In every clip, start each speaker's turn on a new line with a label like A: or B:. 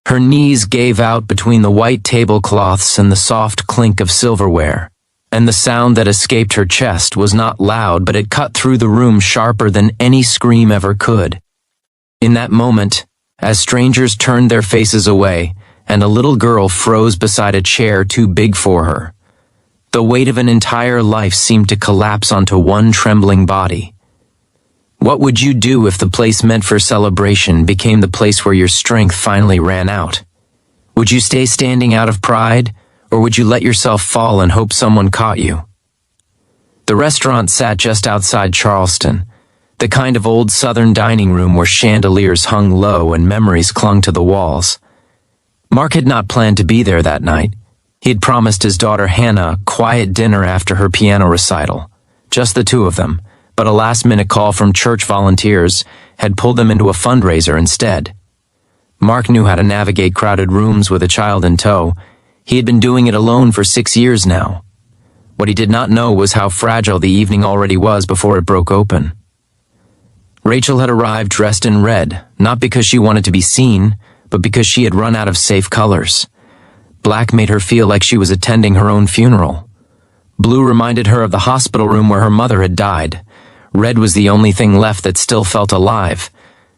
A: Her knees gave out between the white tablecloths and the soft clink of silverware, and the sound that escaped her chest was not loud, but it cut through the room sharper than any scream ever could. In that moment, as strangers turned their faces away, and a little girl froze beside a chair too big for her, the weight of an entire life seemed to collapse onto one trembling body. What would you do if the place meant for celebration became the place where your strength finally ran out? Would you stay standing out of pride, or would you let yourself fall and hope someone caught you? The restaurant sat just outside Charleston, the kind of old Southern dining room where chandeliers hung low and memories clung to the walls. Mark had not planned to be there that night. He had promised his daughter Hannah a quiet dinner after her piano recital, just the two of them, but a last-minute call from church volunteers had pulled them into a fundraiser instead. Mark knew how to navigate crowded rooms with a child in tow. He had been doing it alone for 6 years now. What he did not know was how fragile the evening already was before it broke open. Rachel had arrived dressed in red, not because she wanted to be seen, but because she had run out of safe colors. Black made her feel like she was attending her own funeral. Blue reminded her of the hospital room where her mother had died. Red was the only thing left that still felt alive.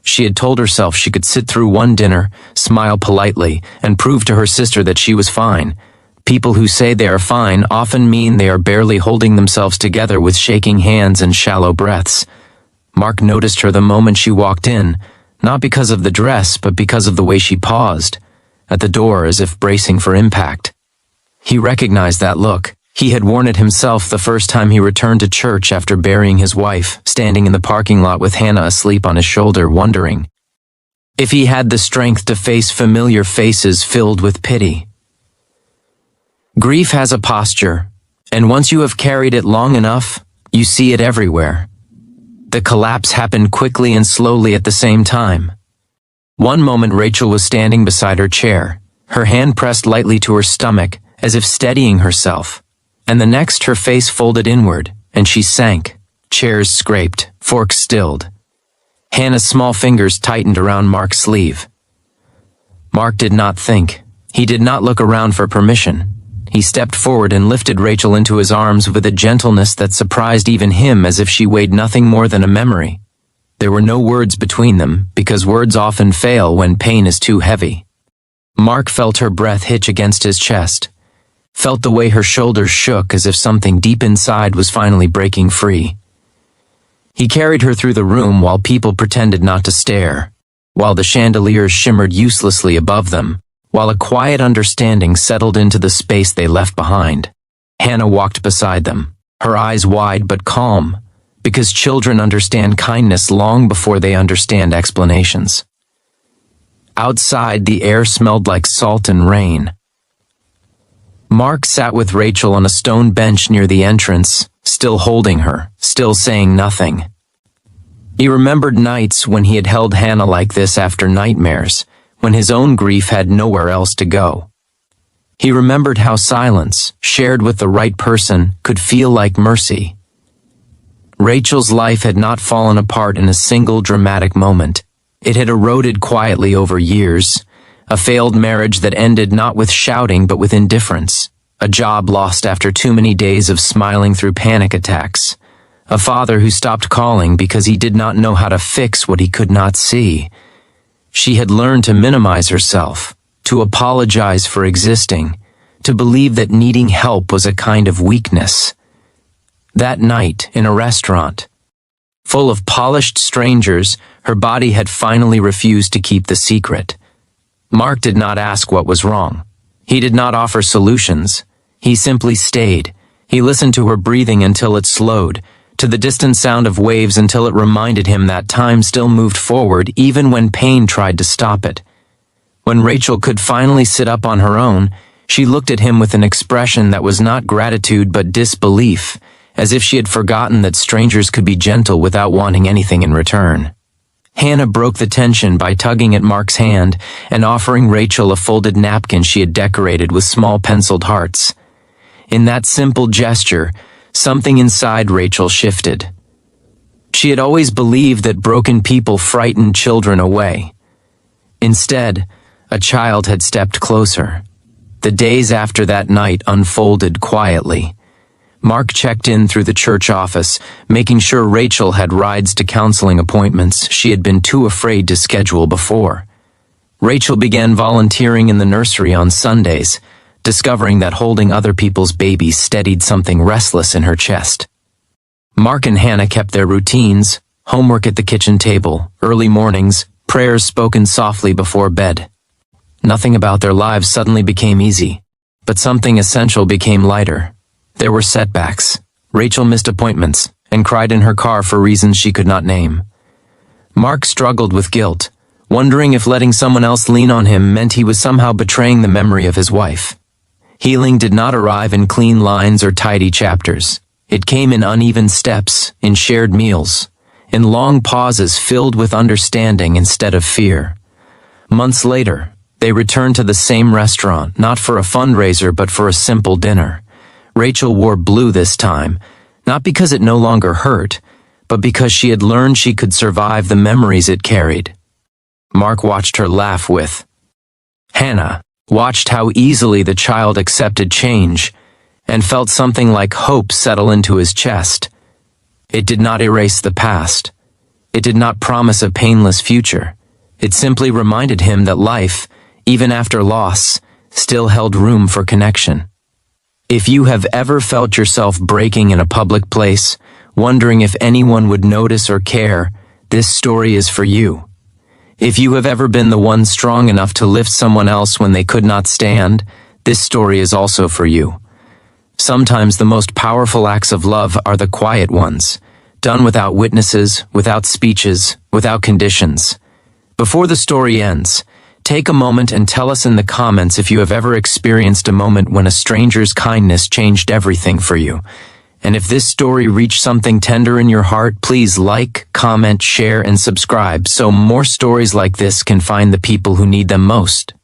A: She had told herself she could sit through one dinner, smile politely, and prove to her sister that she was fine. People who say they are fine often mean they are barely holding themselves together with shaking hands and shallow breaths. Mark noticed her the moment she walked in, not because of the dress, but because of the way she paused, at the door as if bracing for impact. He recognized that look. He had worn it himself the first time he returned to church after burying his wife, standing in the parking lot with Hannah asleep on his shoulder, wondering if he had the strength to face familiar faces filled with pity. Grief has a posture, and once you have carried it long enough, you see it everywhere. The collapse happened quickly and slowly at the same time. One moment Rachel was standing beside her chair, her hand pressed lightly to her stomach, as if steadying herself. And the next her face folded inward, and she sank, chairs scraped, forks stilled. Hannah's small fingers tightened around Mark's sleeve. Mark did not think. He did not look around for permission. He stepped forward and lifted Rachel into his arms with a gentleness that surprised even him, as if she weighed nothing more than a memory. There were no words between them, because words often fail when pain is too heavy. Mark felt her breath hitch against his chest, felt the way her shoulders shook as if something deep inside was finally breaking free. He carried her through the room while people pretended not to stare, while the chandeliers shimmered uselessly above them, while a quiet understanding settled into the space they left behind. Hannah walked beside them, her eyes wide but calm, because children understand kindness long before they understand explanations. Outside, the air smelled like salt and rain. Mark sat with Rachel on a stone bench near the entrance, still holding her, still saying nothing. He remembered nights when he had held Hannah like this after nightmares, when his own grief had nowhere else to go. He remembered how silence, shared with the right person, could feel like mercy. Rachel's life had not fallen apart in a single dramatic moment. It had eroded quietly over years. A failed marriage that ended not with shouting but with indifference. A job lost after too many days of smiling through panic attacks. A father who stopped calling because he did not know how to fix what he could not see. She had learned to minimize herself, to apologize for existing, to believe that needing help was a kind of weakness. That night, in a restaurant, full of polished strangers, her body had finally refused to keep the secret. Mark did not ask what was wrong. He did not offer solutions. He simply stayed. He listened to her breathing until it slowed, to the distant sound of waves until it reminded him that time still moved forward even when pain tried to stop it. When Rachel could finally sit up on her own, she looked at him with an expression that was not gratitude but disbelief, as if she had forgotten that strangers could be gentle without wanting anything in return. Hannah broke the tension by tugging at Mark's hand and offering Rachel a folded napkin she had decorated with small penciled hearts. In that simple gesture, something inside Rachel shifted. She had always believed that broken people frightened children away. Instead, A child had stepped closer. The days after that night unfolded quietly. Mark checked in through the church office, making sure Rachel had rides to counseling appointments she had been too afraid to schedule before. Rachel began volunteering in the nursery on Sundays, discovering that holding other people's babies steadied something restless in her chest. Mark and Hannah kept their routines, homework at the kitchen table, early mornings, prayers spoken softly before bed. Nothing about their lives suddenly became easy, but something essential became lighter. There were setbacks. Rachel missed appointments and cried in her car for reasons she could not name. Mark struggled with guilt, wondering if letting someone else lean on him meant he was somehow betraying the memory of his wife. Healing did not arrive in clean lines or tidy chapters. It came in uneven steps, in shared meals, in long pauses filled with understanding instead of fear. Months later, they returned to the same restaurant, not for a fundraiser but for a simple dinner. Rachel wore blue this time, not because it no longer hurt, but because she had learned she could survive the memories it carried. Mark watched her laugh with Hannah, watched how easily the child accepted change, and felt something like hope settle into his chest. It did not erase the past. It did not promise a painless future. It simply reminded him that life, even after loss, still held room for connection. If you have ever felt yourself breaking in a public place, wondering if anyone would notice or care, this story is for you. If you have ever been the one strong enough to lift someone else when they could not stand, this story is also for you. Sometimes the most powerful acts of love are the quiet ones, done without witnesses, without speeches, without conditions. Before the story ends, take a moment and tell us in the comments if you have ever experienced a moment when a stranger's kindness changed everything for you. And if this story reached something tender in your heart, please like, comment, share, and subscribe so more stories like this can find the people who need them most.